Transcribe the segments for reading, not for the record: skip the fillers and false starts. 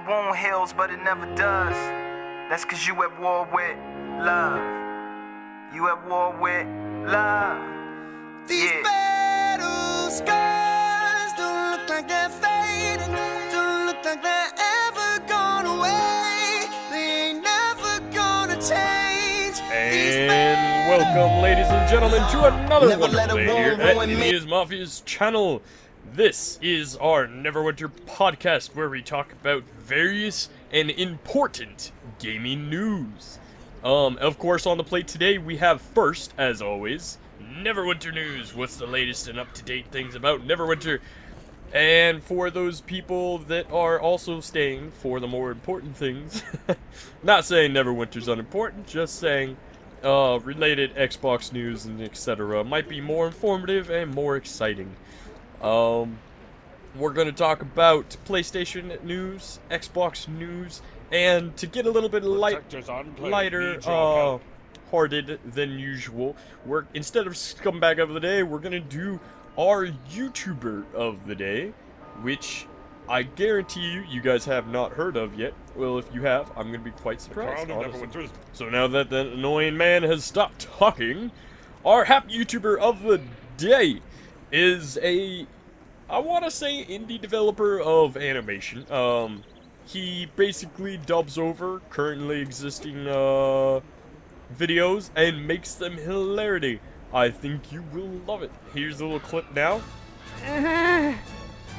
wound heals, but it never does. That's cause you at war with love. You at war with love. These battle scars don't look like they're fading. Don't look like they're ever gone away. They ain't never gonna change. And welcome, ladies and gentlemen, to another wonderful day here at India's Mafia's channel. This is our Neverwinter podcast, where we talk about various and important gaming news. Of course, on the plate today, we have first, as always, Neverwinter news. What's the latest and up-to-date things about Neverwinter? And for those people that are also staying for the more important things, not saying Neverwinter's unimportant, just saying related Xbox news and etc. might be more informative and more exciting. We're going to talk about PlayStation news, Xbox news, and to get a little bit lighter hearted than usual, instead of scumbag of the day, we're going to do our YouTuber of the day, which I guarantee you guys have not heard of yet. Well, if you have, I'm going to be quite surprised. So now that the annoying man has stopped talking, our happy YouTuber of the day is I want to say indie developer of animation. He basically dubs over currently existing videos and makes them hilarity. I think you will love it. Here's a little clip now.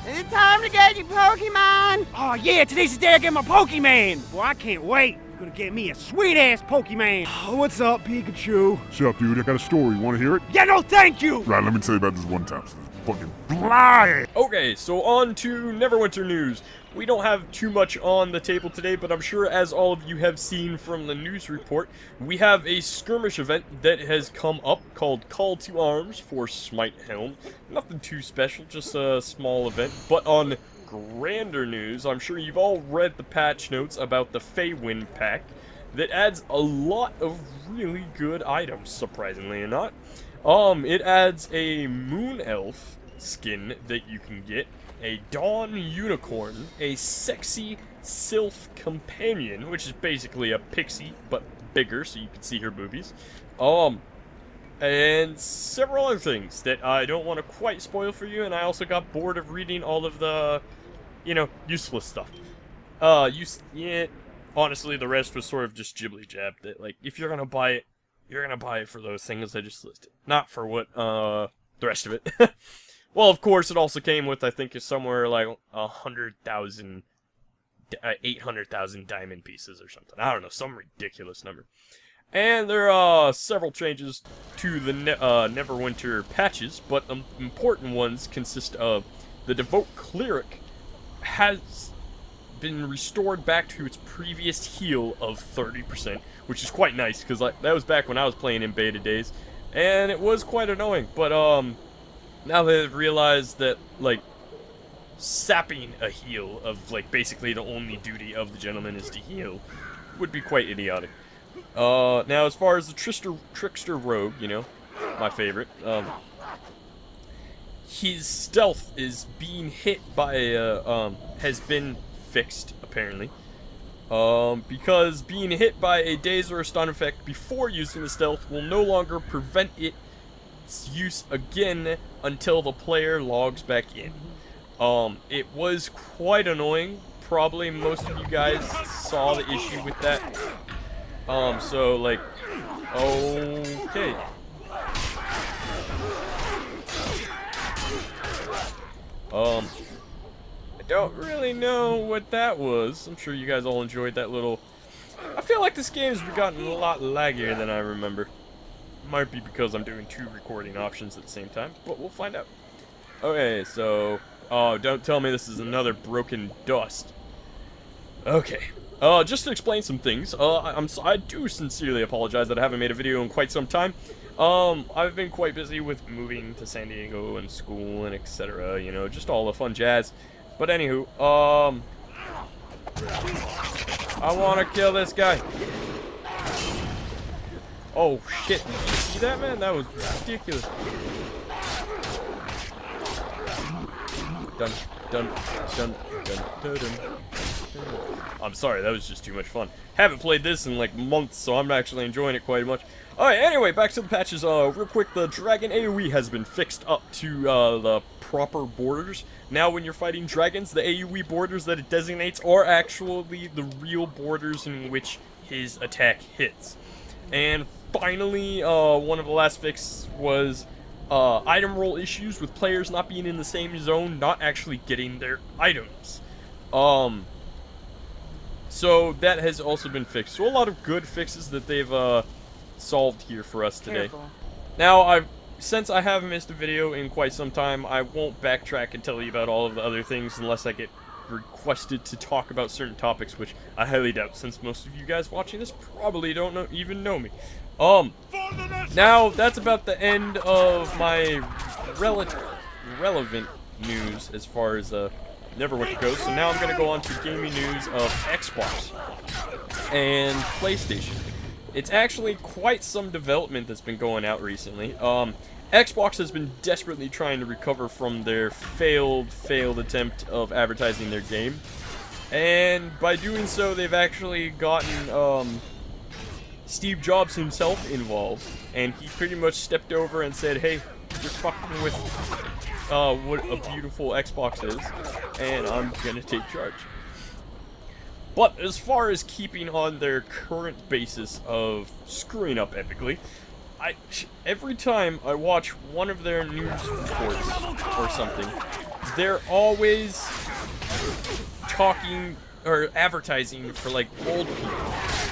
It's time to get your Pokemon! Oh yeah, today's the day I get my Pokemon! Well, I can't wait. I'm gonna get me a sweet-ass Pokemon. Oh, what's up, Pikachu? What's up, dude? I got a story. You want to hear it? Yeah, no, thank you! Right, let me tell you about this one time. So this fucking fly. Okay, so on to Neverwinter news. We don't have too much on the table today, but I'm sure as all of you have seen from the news report, we have a skirmish event that has come up called Call to Arms for Smite Helm. Nothing too special, just a small event. But on grander news, I'm sure you've all read the patch notes about the Feywind pack that adds a lot of really good items, surprisingly or not. It adds a Moon Elf skin that you can get, a Dawn Unicorn, a sexy Sylph Companion, which is basically a pixie, but bigger, so you can see her boobies, and several other things that I don't want to quite spoil for you, and I also got bored of reading all of the, useless stuff. Honestly, the rest was sort of just jibbly-jab, that, like, if you're gonna buy it, you're gonna buy it for those things I just listed, not for what, the rest of it. Well, of course, it also came with, I think, somewhere like 100,000, 800,000 diamond pieces or something. I don't know, some ridiculous number. And there are several changes to the Neverwinter patches, but the important ones consist of the Devote Cleric has been restored back to its previous heal of 30%, which is quite nice, because that was back when I was playing in beta days, and it was quite annoying, but now they've realized that, like, sapping a heal of, like, basically the only duty of the gentleman is to heal would be quite idiotic. Now, as far as the Trickster Rogue, my favorite, his stealth is being hit by has been fixed, apparently. Because being hit by a daze or a stun effect before using the stealth will no longer prevent its use again until the player logs back in. It was quite annoying. Probably most of you guys saw the issue with that. So, like, okay. I don't really know what that was. I'm sure you guys all enjoyed that little... I feel like this game's gotten a lot laggier than I remember. Might be because I'm doing 2 recording options at the same time, but we'll find out. Okay, so... Oh, don't tell me this is another broken dust. Okay. Just to explain some things, I do sincerely apologize that I haven't made a video in quite some time. I've been quite busy with moving to San Diego and school and etc., just all the fun jazz. But anywho, I want to kill this guy. Oh shit, did you see that, man? That was ridiculous. Dun, dun, dun, dun, dun, dun. I'm sorry, that was just too much fun. Haven't played this in like months, so I'm actually enjoying it quite much. Alright, anyway, back to the patches. Real quick, the dragon AoE has been fixed up to the proper borders. Now when you're fighting dragons, the AoE borders that it designates are actually the real borders in which his attack hits. And finally, one of the last fixes was item roll issues with players not being in the same zone, not actually getting their items. So that has also been fixed. So a lot of good fixes that they've solved here for us today. Careful. Now, since I haven't missed a video in quite some time, I won't backtrack and tell you about all of the other things unless I get requested to talk about certain topics, which I highly doubt, since most of you guys watching this probably don't even know me. Now, that's about the end of my relevant news as far as Neverwinter goes. So now I'm going to go on to gaming news of Xbox and PlayStation. It's actually quite some development that's been going out recently. Xbox has been desperately trying to recover from their failed attempt of advertising their game. And by doing so, they've actually gotten Steve Jobs himself involved. And he pretty much stepped over and said, hey, you're fucking with what a beautiful Xbox is, and I'm gonna take charge. But as far as keeping on their current basis of screwing up epically, every time I watch one of their news reports or something, they're always talking or advertising for like old people,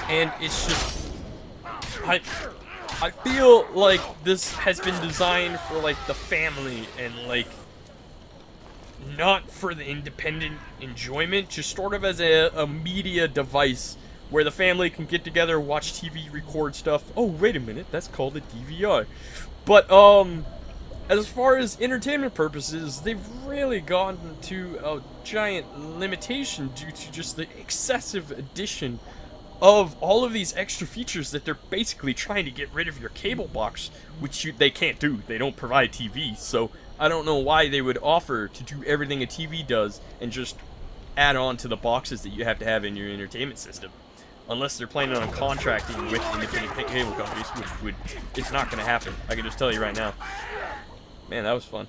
and it's just I feel like this has been designed for like the family and like not for the independent enjoyment, just sort of as a media device where the family can get together, watch TV, record stuff. Oh, wait a minute, that's called a DVR. But, as far as entertainment purposes, they've really gotten to a giant limitation due to just the excessive addition of all of these extra features that they're basically trying to get rid of your cable box, which they can't do. They don't provide TV, so I don't know why they would offer to do everything a TV does and just add on to the boxes that you have to have in your entertainment system. Unless they're planning on contracting with independent cable companies, which it's not going to happen. I can just tell you right now. Man, that was fun.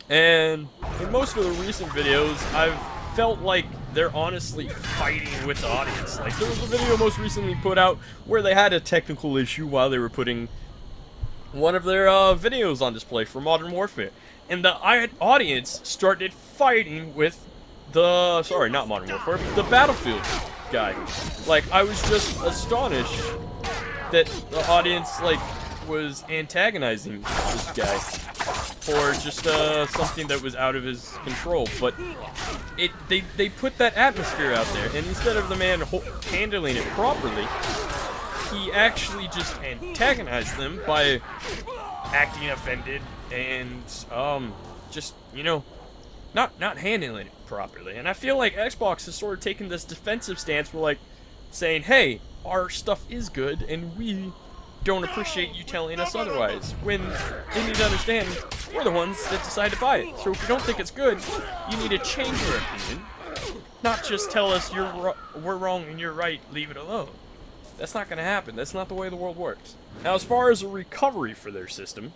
And in most of the recent videos, I've felt like they're honestly fighting with the audience. Like, there was a video most recently put out where they had a technical issue while they were putting one of their videos on display for Modern Warfare. And the audience started fighting with the, sorry, not Modern Warfare, but the Battlefield guy. Like, I was just astonished that the audience, like, was antagonizing this guy for just something that was out of his control. But they put that atmosphere out there, and instead of the man handling it properly, he actually just antagonized them by acting offended and just, you know, not handling it properly. And I feel like Xbox has sort of taken this defensive stance where, like, saying, hey, our stuff is good and we don't appreciate you telling us otherwise, when they need to understand we're the ones that decide to buy it. So if you don't think it's good, you need to change your opinion, not just tell us we're wrong and you're right, leave it alone. That's not going to happen. That's not the way the world works. Now, as far as a recovery for their system,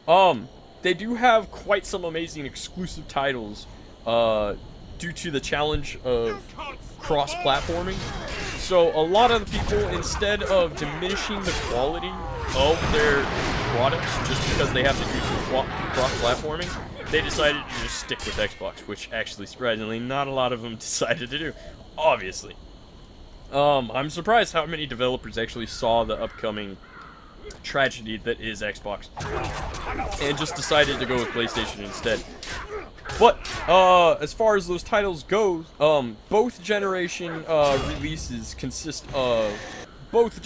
they do have quite some amazing exclusive titles due to the challenge of cross-platforming. So a lot of the people, instead of diminishing the quality of their products just because they have to do some cross-platforming, they decided to just stick with Xbox, which actually, surprisingly, not a lot of them decided to do, obviously. I'm surprised how many developers actually saw the upcoming tragedy that is Xbox and just decided to go with PlayStation instead. But as far as those titles go, both generation releases consist of Watch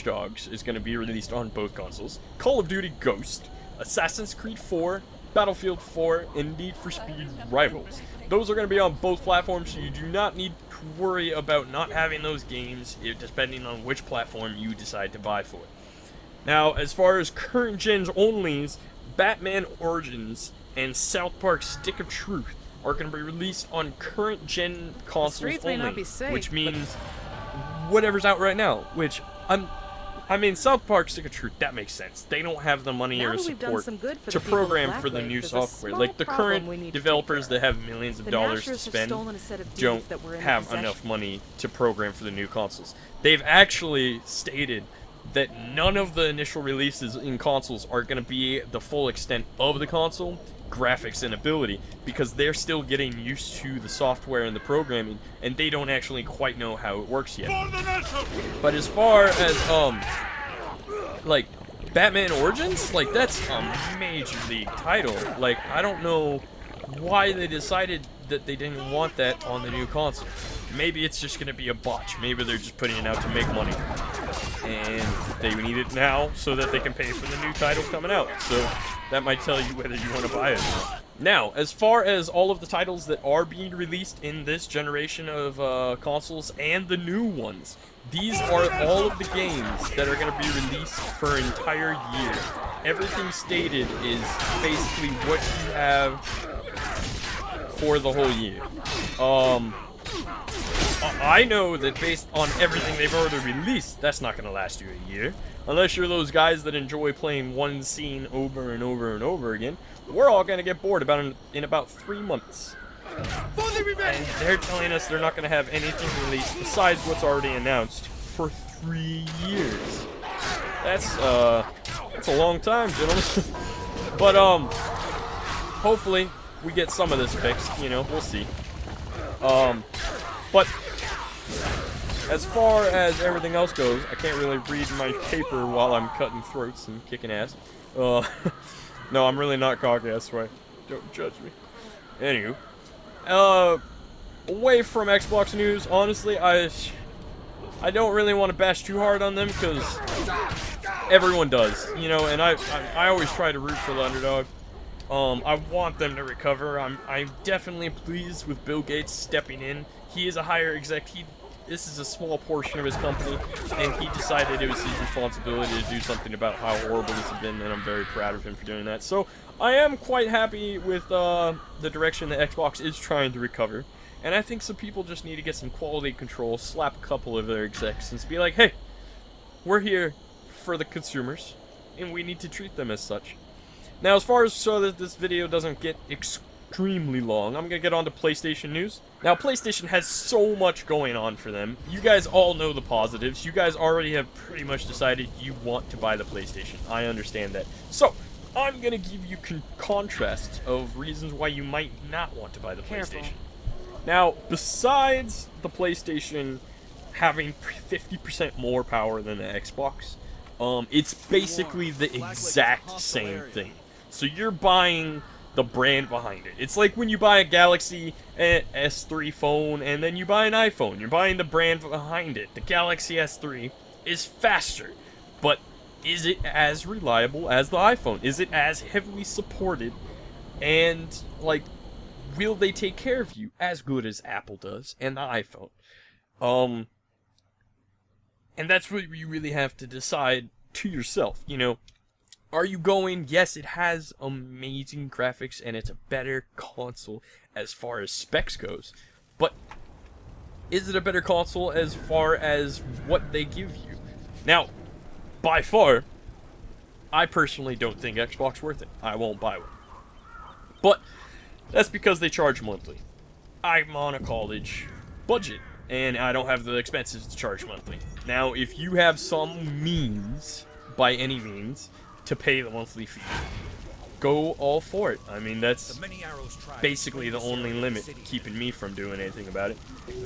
Dogs is going to be released on both consoles, Call of Duty Ghost, Assassin's Creed 4, Battlefield 4, and Need for Speed Rivals. Those are going to be on both platforms, so you do not need to worry about not having those games, depending on which platform you decide to buy for it. Now, as far as current gens onlys, Batman Origins and South Park Stick of Truth are going to be released on current gen consoles streets may only, not be safe, which but- means whatever's out right now. Which I mean, South Park Stick of Truth, that makes sense. They don't have the money Now or that we've done support some good for to the people of program for the Blacklake, new there's a software. small Like the problem we current need to take developers care that have millions of The dollars to Nashers have spend stolen a set of deeds don't that were in have possession. enough money to program for the new consoles. They've actually stated that none of the initial releases in consoles are going to be the full extent of the console, graphics and ability, because they're still getting used to the software and the programming, and they don't actually quite know how it works yet. But as far as like Batman Origins, like that's a major league title. Like I don't know why they decided that they didn't want that on the new console. Maybe it's just gonna be a botch. Maybe they're just putting it out to make money, and they need it now so that they can pay for the new title coming out. So that might tell you whether you want to buy it or not. Now, as far as all of the titles that are being released in this generation of consoles and the new ones, these are all of the games that are going to be released for an entire year. Everything stated is basically what you have for the whole year. I know that based on everything they've already released, that's not going to last you a year. Unless you're those guys that enjoy playing one scene over and over and over again, we're all going to get bored in about 3 months. And they're telling us they're not going to have anything released besides what's already announced for 3 years. That's a long time, gentlemen. But hopefully we get some of this fixed. You know, we'll see. But as far as everything else goes, I can't really read my paper while I'm cutting throats and kicking ass. No, I'm really not cocky, that's why. Don't judge me. Anywho. Away from Xbox news, honestly, I don't really want to bash too hard on them, because everyone does, you know, and I always try to root for the underdog. I want them to recover. I'm definitely pleased with Bill Gates stepping in. He is a higher exec. This is a small portion of his company, and he decided it was his responsibility to do something about how horrible this has been, and I'm very proud of him for doing that. So I am quite happy with the direction that Xbox is trying to recover, and I think some people just need to get some quality control, slap a couple of their execs, and be like, hey, we're here for the consumers, and we need to treat them as such. Now, as far as so that this video doesn't get extremely long, I'm gonna get on to PlayStation news. Now, PlayStation has so much going on for them. You guys all know the positives. You guys already have pretty much decided you want to buy the PlayStation. I understand that. So, I'm gonna give you contrasts of reasons why you might not want to buy the PlayStation. Now, besides the PlayStation having 50% more power than the Xbox, it's basically the exact same thing. So you're buying the brand behind it. It's like when you buy a Galaxy S3 phone and then you buy an iPhone. You're buying the brand behind it. The Galaxy S3 is faster, but is it as reliable as the iPhone? Is it as heavily supported? And, like, will they take care of you as good as Apple does and the iPhone? And that's what you really have to decide to yourself, you know. Are you going, yes, it has amazing graphics and it's a better console as far as specs goes, but is it a better console as far as what they give you? Now, by far, I personally don't think Xbox worth it. I won't buy one. But that's because they charge monthly. I'm on a college budget, and I don't have the expenses to charge monthly. Now, if you have some means, by any means, to pay the monthly fee, go all for it. I mean, that's basically the only limit keeping me from doing anything about it.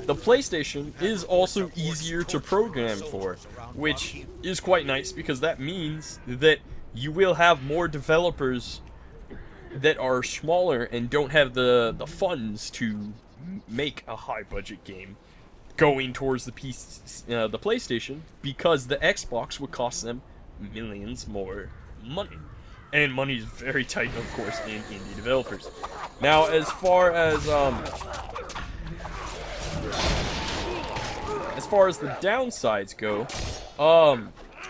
The PlayStation is also easier to program for, which is quite nice because that means that you will have more developers that are smaller and don't have the funds to make a high budget game going towards the PlayStation, because the Xbox would cost them millions more money. And money is very tight, of course, in indie developers. Now, as far as the downsides go,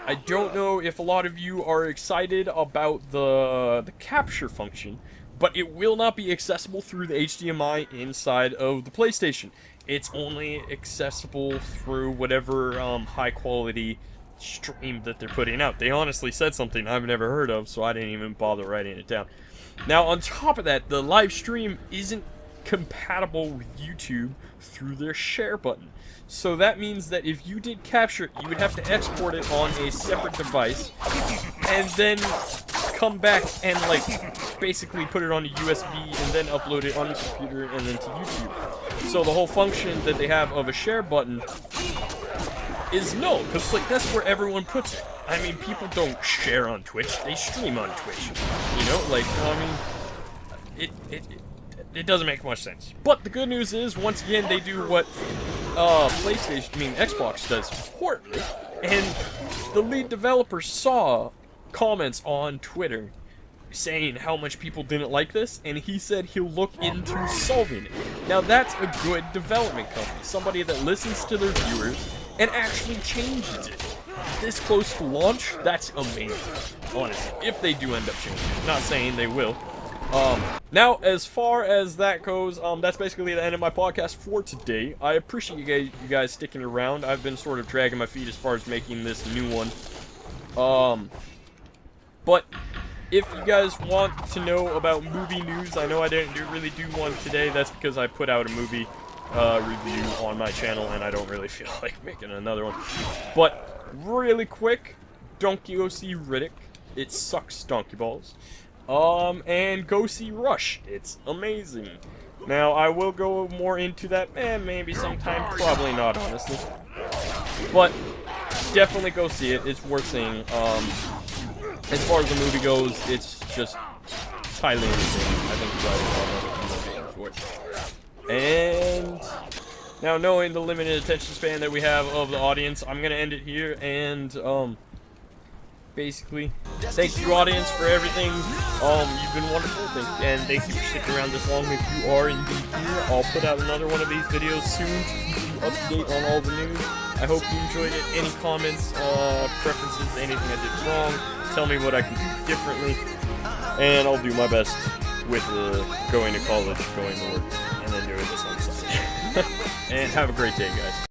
I don't know if a lot of you are excited about the capture function, but it will not be accessible through the HDMI inside of the PlayStation. It's only accessible through whatever high quality stream that they're putting out. They honestly said something I've never heard of, so I didn't even bother writing it down. Now, on top of that, the live stream isn't compatible with YouTube through their share button. So that means that if you did capture it, you would have to export it on a separate device, and then come back and, like, basically put it on a USB, and then upload it on your computer, and then to YouTube. So the whole function that they have of a share button is null, because, like, that's where everyone puts it. I mean, people don't share on Twitch, they stream on Twitch. You know, like, I mean, it doesn't make much sense. But the good news is, once again, they do what Xbox does poorly, and the lead developer saw comments on Twitter saying how much people didn't like this, and he said he'll look into solving it. Now, that's a good development company, somebody that listens to their viewers and actually changes it. This close to launch, that's amazing, honestly, if they do end up changing it. Not saying they will. Now, as far as that goes, that's basically the end of my podcast for today. I appreciate you guys sticking around. I've been sort of dragging my feet as far as making this new one. But if you guys want to know about movie news, I know I didn't really do one today. That's because I put out a movie review on my channel, and I don't really feel like making another one. But really quick, don't go see Riddick. It sucks donkey balls. And go see Rush. It's amazing. Now, I will go more into that, maybe sometime. Probably not, honestly. But definitely go see it. It's worth seeing. As far as the movie goes, it's just highly entertaining. I think it's right for it. And now, knowing the limited attention span that we have of the audience, I'm gonna end it here. And basically, thank you, audience, for everything. You've been wonderful, and thank you for sticking around this long. If you are indeed here, I'll put out another one of these videos soon to keep you up to date on all the news. I hope you enjoyed it. Any comments, preferences, anything I did wrong, tell me what I can do differently, and I'll do my best with going to college, going to work, and then doing this on Sunday. And have a great day, guys.